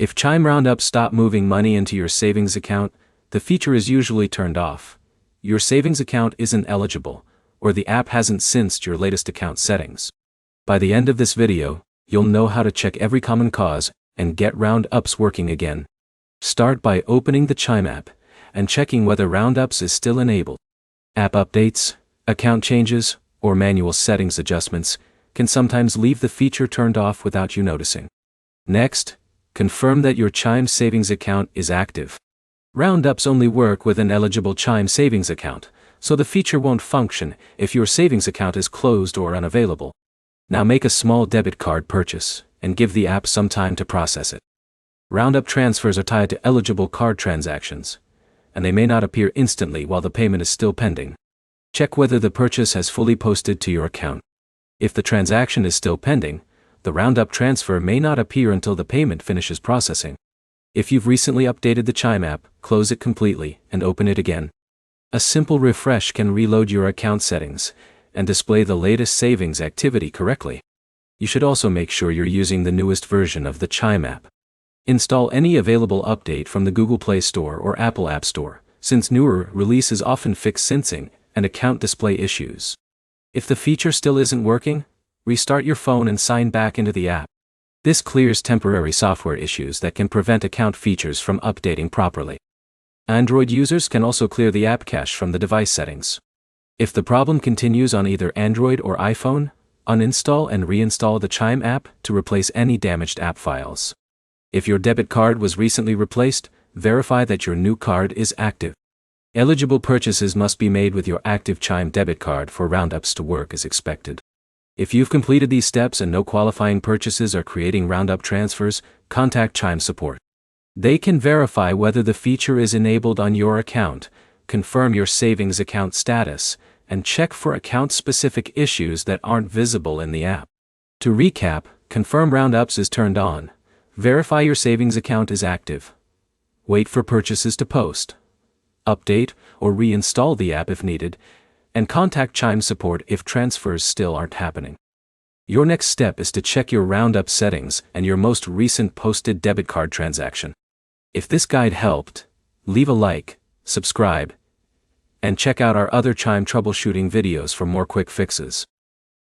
If Chime roundups stop moving money into your savings account, the feature is usually turned off. Your savings account isn't eligible, or the app hasn't synced your latest account settings. By the end of this video, you'll know how to check every common cause and get roundups working again. Start by opening the Chime app and checking whether roundups is still enabled. App updates, account changes, or manual settings adjustments can sometimes leave the feature turned off without you noticing. Next, confirm that your Chime savings account is active. Roundups only work with an eligible Chime savings account, so the feature won't function if your savings account is closed or unavailable. Now make a small debit card purchase and give the app some time to process it. Roundup transfers are tied to eligible card transactions, and they may not appear instantly while the payment is still pending. Check whether the purchase has fully posted to your account. If the transaction is still pending, the Roundup transfer may not appear until the payment finishes processing. If you've recently updated the Chime app, close it completely and open it again. A simple refresh can reload your account settings and display the latest savings activity correctly. You should also make sure you're using the newest version of the Chime app. Install any available update from the Google Play Store or Apple App Store, since newer releases often fix syncing and account display issues. If the feature still isn't working, restart your phone and sign back into the app. This clears temporary software issues that can prevent account features from updating properly. Android users can also clear the app cache from the device settings. If the problem continues on either Android or iPhone, uninstall and reinstall the Chime app to replace any damaged app files. If your debit card was recently replaced, verify that your new card is active. Eligible purchases must be made with your active Chime debit card for roundups to work as expected. If you've completed these steps and no qualifying purchases are creating roundup transfers, contact Chime support. They can verify whether the feature is enabled on your account, confirm your savings account status, and check for account-specific issues that aren't visible in the app. To recap, confirm roundups is turned on, verify your savings account is active, wait for purchases to post, update or reinstall the app if needed, and contact Chime support if transfers still aren't happening. Your next step is to check your roundup settings and your most recent posted debit card transaction. If this guide helped, leave a like, subscribe, and check out our other Chime troubleshooting videos for more quick fixes.